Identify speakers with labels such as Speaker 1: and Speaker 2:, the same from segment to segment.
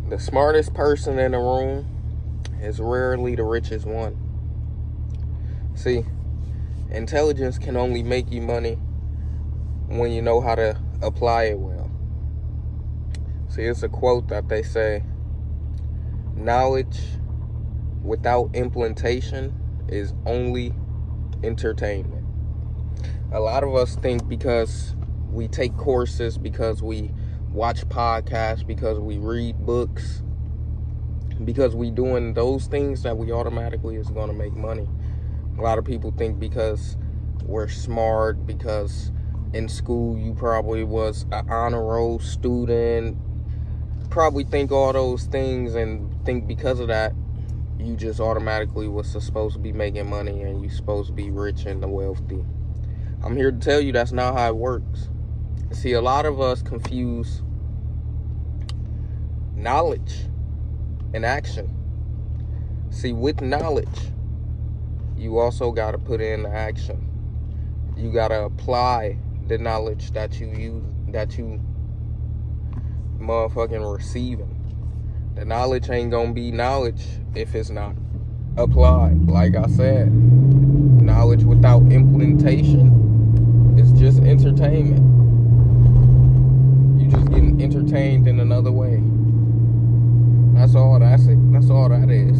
Speaker 1: The smartest person in the room is rarely the richest one. See, intelligence can only make you money when you know how to apply it well. See, it's a quote that they say, knowledge without implementation is only entertainment. A lot of us think because we take courses, because we watch podcasts, because we read books, because we doing those things that we automatically is going to make money. A lot of people think because we're smart, because in school you probably was an honor roll student, probably think all those things and think because of that you just automatically was supposed to be making money and you supposed to be rich and wealthy. I'm here to tell you that's not how it works. See, a lot of us confuse knowledge and action. See, with knowledge, you also got to put in action. You got to apply the knowledge that you use, that you motherfucking receiving. The knowledge ain't gonna be knowledge if it's not applied. Like I said, knowledge without implementation is just entertainment. You just getting entertained in another way. That's all that is.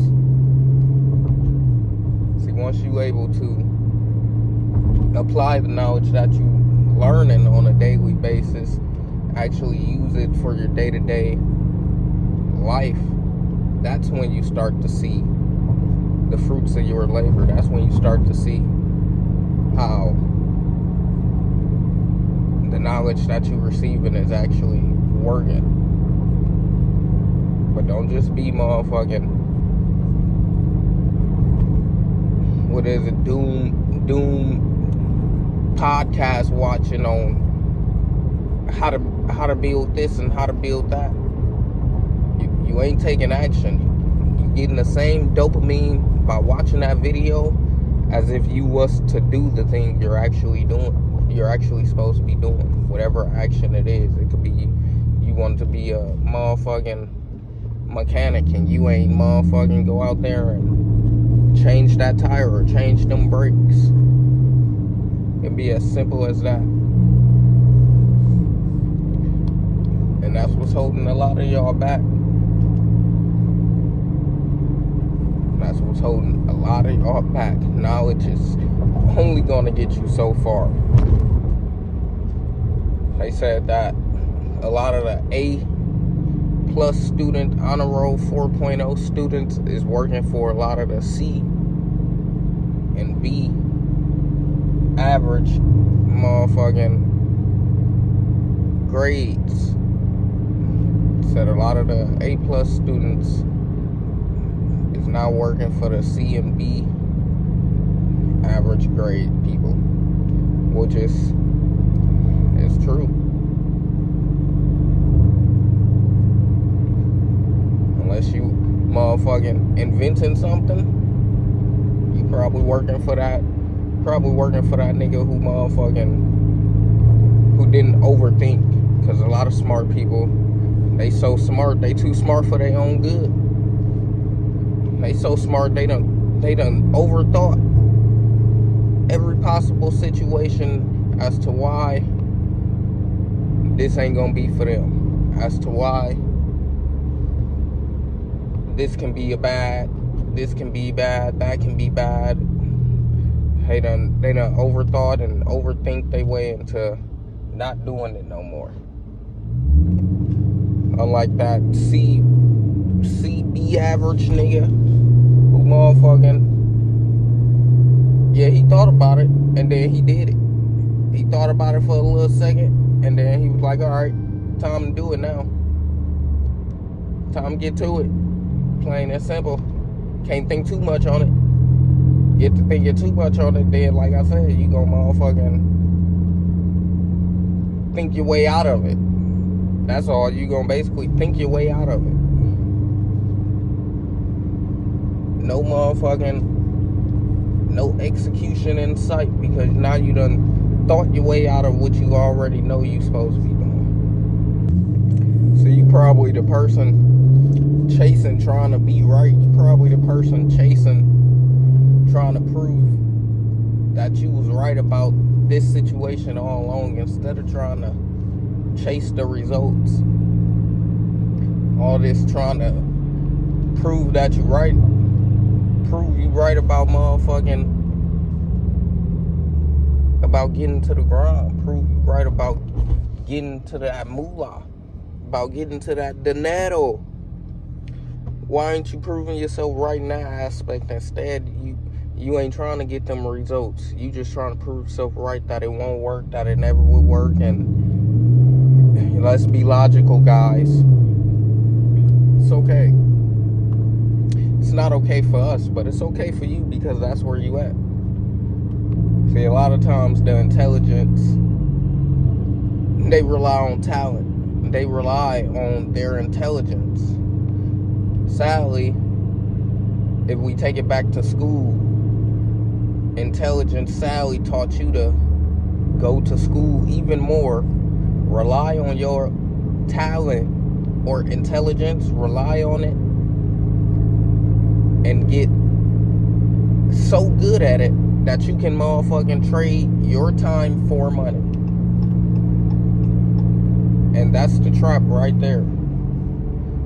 Speaker 1: See, once you able to apply the knowledge that you learning on a daily basis, actually use it for your day-to-day life, that's when you start to see the fruits of your labor. That's when you start to see how the knowledge that you're receiving is actually working. But don't just be motherfucking, what is it, doom podcast watching on how to build this and how to build that. You ain't taking action. You getting the same dopamine by watching that video as if you was to do the thing you're actually doing. You're actually supposed to be doing whatever action it is. It could be you want to be a motherfucking mechanic and you ain't motherfucking go out there and change that tire or change them brakes. It'd be as simple as that. And that's what's holding a lot of y'all back. That's what's holding a lot of y'all back. Knowledge is only gonna get you so far. They said that a lot of the A+ student, honor roll 4.0 students is working for a lot of the C and B average motherfucking grades. Said a lot of the A+ students is now working for the C and B average grade people, which is true. Unless you motherfucking inventing something, you probably working for that nigga who motherfucking, who didn't overthink. Because a lot of smart people, they so smart, they too smart for their own good. They so smart, they done overthought every possible situation as to why this ain't gonna be for them, as to why this can be bad, that can be bad. They done overthought and overthink their way into not doing it no more. Unlike that CB average nigga who motherfucking, yeah, he thought about it and then he did it. He thought about it for a little second and then he was like, alright, time to do it now. Time to get to it. Plain and simple. Can't think too much on it. Get to thinking too much on it, then like I said, you gonna motherfucking think your way out of it. That's all. You gonna basically think your way out of it. No motherfucking, no execution in sight, because now you done thought your way out of what you already know you supposed to be doing. So you probably the person chasing, trying to be right. You probably the person chasing, trying to prove that you was right about this situation all along, instead of trying to chase the results. All this trying to prove that you right, prove you right about motherfucking, about getting to the grind, prove you right about getting to that moolah, about getting to that dinero. Why ain't you proving yourself right in that aspect? Instead, you ain't trying to get them results. You just trying to prove yourself right that it won't work, that it never will work. And let's be logical, guys. It's okay. It's not okay for us, but it's okay for you, because that's where you at. See, a lot of times the intelligence, they rely on talent. They rely on their intelligence. Sadly, if we take it back to school, intelligence sadly taught you to go to school even more, rely on your talent or intelligence, rely on it, and get so good at it that you can motherfucking trade your time for money. And that's the trap right there.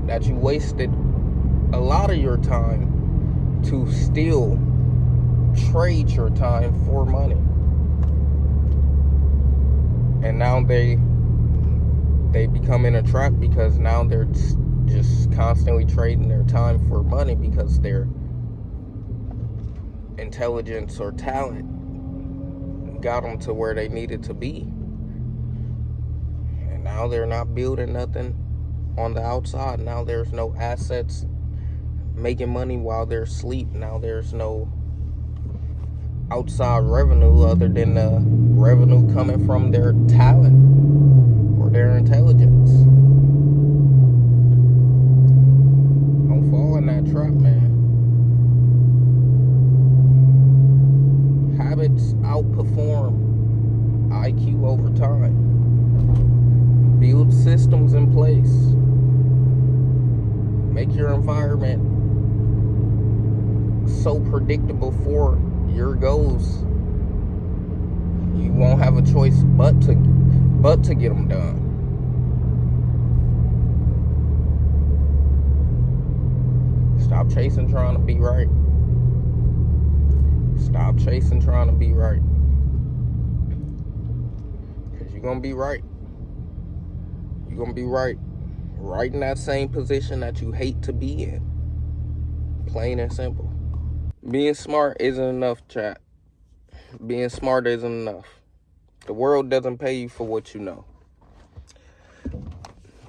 Speaker 1: That you wasted a lot of your time to still trade your time for money. And now they become in a trap, because now they're just constantly trading their time for money, because their intelligence or talent got them to where they needed to be. And now they're not building nothing on the outside. Now there's no assets making money while they're asleep. Now there's no outside revenue other than the revenue coming from their talent or their intelligence. Don't fall in that trap, man. Habits outperform IQ over time. Build systems in place. Make your environment so predictable for your goals, you won't have a choice but to get them done. Stop chasing trying to be right. Stop chasing trying to be right, because you're gonna be right. You're gonna be right in that same position that you hate to be in. Plain and simple. Being smart isn't enough, chat. Being smart isn't enough. The world doesn't pay you for what you know.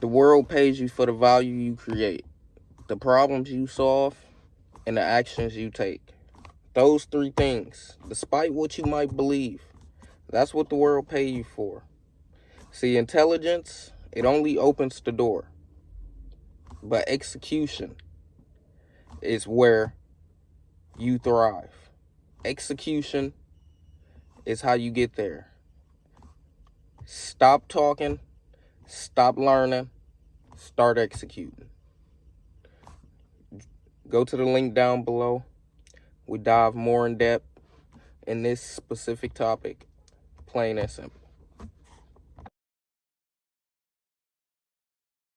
Speaker 1: The world pays you for the value you create, the problems you solve, and the actions you take. Those three things, despite what you might believe, that's what the world pays you for. See, intelligence, it only opens the door. But execution is where you thrive. Execution is how you get there. Stop talking, stop learning, start executing. Go to the link down below. We dive more in depth in this specific topic, plain and simple.